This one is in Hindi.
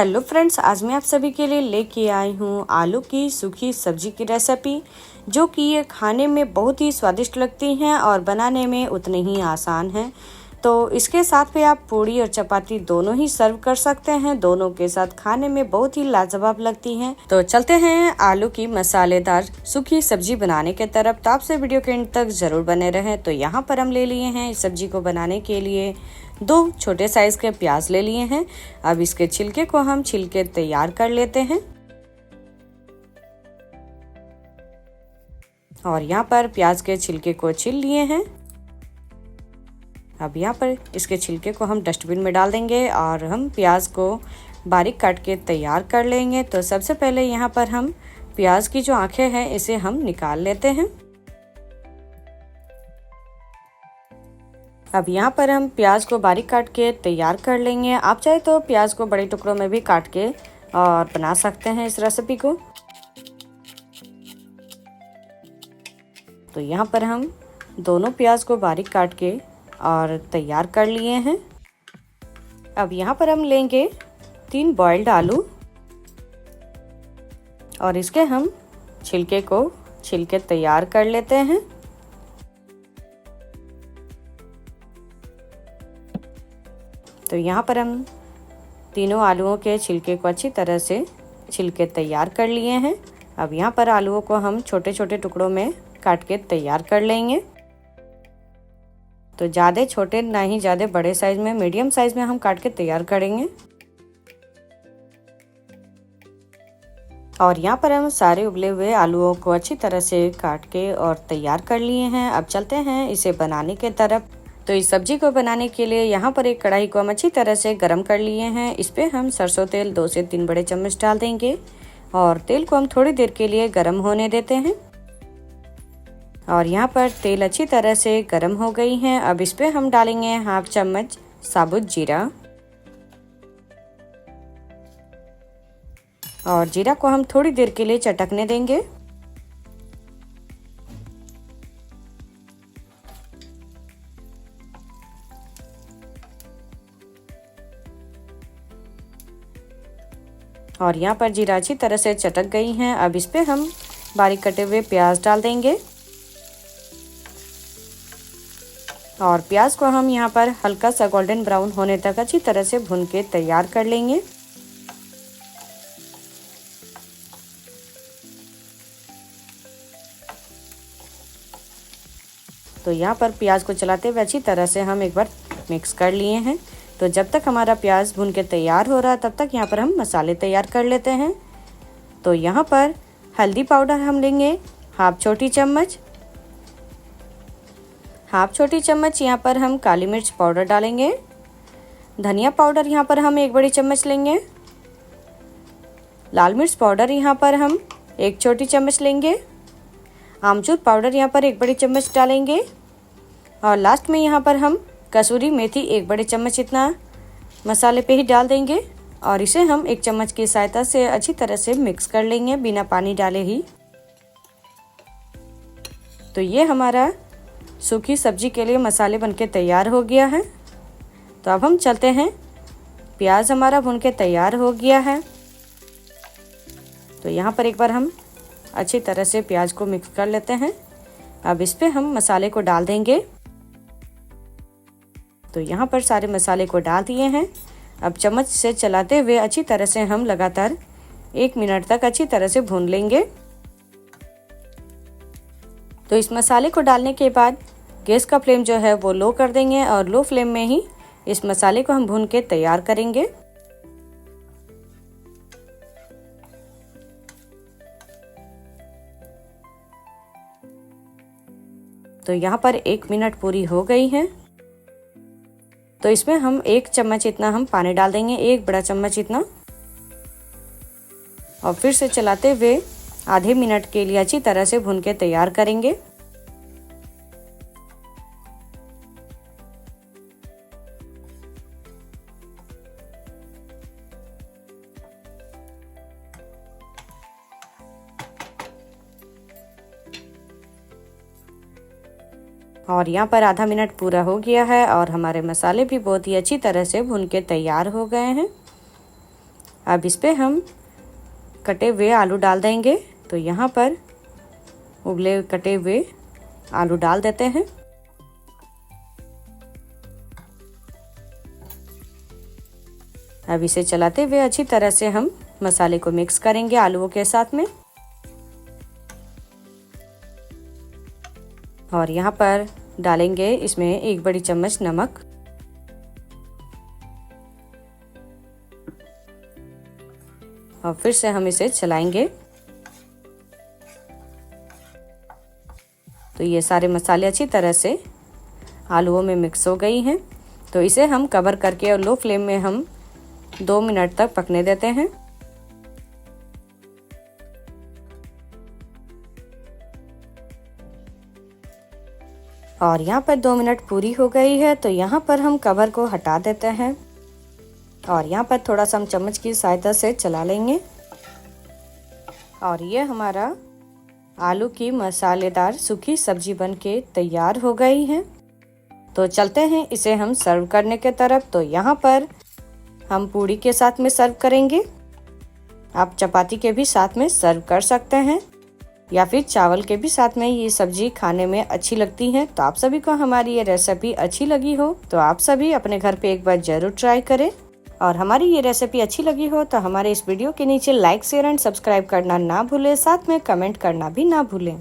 हेलो फ्रेंड्स, आज मैं आप सभी के लिए लेके आई हूँ आलू की सूखी सब्जी की रेसिपी, जो कि ये खाने में बहुत ही स्वादिष्ट लगती हैं और बनाने में उतनी ही आसान है। तो इसके साथ में आप पूड़ी और चपाती दोनों ही सर्व कर सकते हैं। दोनों के साथ खाने में बहुत ही लाजवाब लगती हैं। तो चलते हैं आलू की मसालेदार सूखी सब्जी बनाने के तरफ। तो आपसे वीडियो के एंड तक जरूर बने रहें। तो यहाँ पर हम ले लिए हैं इस सब्जी को बनाने के लिए 2 छोटे साइज के प्याज ले लिए हैं। अब इसके छिलके को हम छिलके तैयार कर लेते हैं। और यहाँ पर प्याज के छिलके को छील लिए हैं। अब यहाँ पर इसके छिलके को हम डस्टबिन में डाल देंगे और हम प्याज को बारीक काट के तैयार कर लेंगे। तो सबसे पहले यहाँ पर हम प्याज की जो आंखें हैं इसे हम निकाल लेते हैं। अब यहाँ पर हम प्याज को बारीक काट के तैयार कर लेंगे। आप चाहे तो प्याज को बड़े टुकड़ों में भी काट के और बना सकते हैं इस रेसिपी को। तो यहाँ पर हम दोनों प्याज को बारीक काट के और तैयार कर लिए हैं। अब यहाँ पर हम लेंगे 3 बॉइल्ड आलू और इसके हम छिलके को छिलके तैयार कर लेते हैं। तो यहाँ पर हम तीनों आलूओं के छिलके को अच्छी तरह से छिलके तैयार कर लिए हैं। अब यहाँ पर आलूओं को हम छोटे छोटे टुकड़ों में काट के तैयार कर लेंगे। तो ज़्यादा छोटे ना ही ज़्यादा बड़े साइज में, मीडियम साइज में हम काट के तैयार करेंगे। और यहाँ पर हम सारे उबले हुए आलूओं को अच्छी तरह से काट के और तैयार कर लिए हैं। अब चलते हैं इसे बनाने के तरफ। तो इस सब्जी को बनाने के लिए यहाँ पर एक कढ़ाई को हम अच्छी तरह से गर्म कर लिए हैं। इस पे हम सरसों तेल 2 से 3 बड़े चम्मच डाल देंगे और तेल को हम थोड़ी देर के लिए गर्म होने देते हैं। और यहाँ पर तेल अच्छी तरह से गर्म हो गई है। अब इस पे हम डालेंगे 1/2 चम्मच साबुत जीरा और जीरा को हम थोड़ी देर के लिए चटकने देंगे। और यहाँ पर जीरा अच्छी तरह से चटक गई हैं। अब इस पे हम बारीक कटे हुए प्याज डाल देंगे और प्याज को हम यहाँ पर हल्का सा गोल्डन ब्राउन होने तक अच्छी तरह से भून के तैयार कर लेंगे। तो यहाँ पर प्याज को चलाते हुए अच्छी तरह से हम एक बार मिक्स कर लिए हैं। तो जब तक हमारा प्याज भून के तैयार हो रहा है तब तक यहाँ पर हम मसाले तैयार कर लेते हैं। तो यहाँ पर हल्दी पाउडर हम लेंगे 1/2 छोटी चम्मच। 1/2 छोटी चम्मच यहाँ पर हम काली मिर्च पाउडर डालेंगे। धनिया पाउडर यहाँ पर हम 1 बड़ी चम्मच लेंगे। लाल मिर्च पाउडर यहाँ पर हम 1 छोटी चम्मच लेंगे। आमचूर पाउडर यहाँ पर 1 बड़ी चम्मच डालेंगे। और लास्ट में यहाँ पर हम कसूरी मेथी 1 बड़े चम्मच इतना मसाले पे ही डाल देंगे और इसे हम 1 चम्मच की सहायता से अच्छी तरह से मिक्स कर लेंगे बिना पानी डाले ही। तो ये हमारा सूखी सब्जी के लिए मसाले बनके तैयार हो गया है। तो अब हम चलते हैं, प्याज हमारा भून के तैयार हो गया है। तो यहाँ पर एक बार हम अच्छी तरह से प्याज को मिक्स कर लेते हैं। अब इस पे हम मसाले को डाल देंगे। तो यहाँ पर सारे मसाले को डाल दिए हैं। अब चम्मच से चलाते हुए अच्छी तरह से हम लगातार 1 मिनट तक अच्छी तरह से भून लेंगे। तो इस मसाले को डालने के बाद गैस का फ्लेम जो है वो लो कर देंगे और लो फ्लेम में ही इस मसाले को हम भून के तैयार करेंगे। तो यहाँ पर 1 मिनट पूरी हो गई है। तो इसमें हम 1 चम्मच इतना हम पानी डाल देंगे, 1 बड़ा चम्मच इतना, और फिर से चलाते हुए आधे मिनट के लिए अच्छी तरह से भून के तैयार करेंगे। और यहाँ पर आधा मिनट पूरा हो गया है और हमारे मसाले भी बहुत ही अच्छी तरह से भून के तैयार हो गए हैं। अब इस पे हम कटे हुए आलू डाल देंगे। तो यहाँ पर उबले कटे हुए आलू डाल देते हैं। अब इसे चलाते हुए अच्छी तरह से हम मसाले को मिक्स करेंगे आलूओं के साथ में। और यहाँ पर डालेंगे इसमें 1 बड़ी चम्मच नमक। और फिर से हम इसे चलाएंगे। तो ये सारे मसाले अच्छी तरह से आलूओं में मिक्स हो गई हैं। तो इसे हम कवर करके और लो फ्लेम में हम 2 मिनट तक पकने देते हैं। और यहाँ पर 2 मिनट पूरी हो गई है। तो यहाँ पर हम कवर को हटा देते हैं और यहाँ पर थोड़ा सा हम चम्मच की सहायता से चला लेंगे। और ये हमारा आलू की मसालेदार सूखी सब्जी बनके तैयार हो गई है। तो चलते हैं इसे हम सर्व करने के तरफ। तो यहाँ पर हम पूड़ी के साथ में सर्व करेंगे। आप चपाती के भी साथ में सर्व कर सकते हैं या फिर चावल के भी साथ में ये सब्जी खाने में अच्छी लगती है। तो आप सभी को हमारी ये रेसिपी अच्छी लगी हो तो आप सभी अपने घर पे एक बार जरूर ट्राई करें। और हमारी ये रेसिपी अच्छी लगी हो तो हमारे इस वीडियो के नीचे लाइक, शेयर एंड सब्सक्राइब करना ना भूलें। साथ में कमेंट करना भी ना भूलें।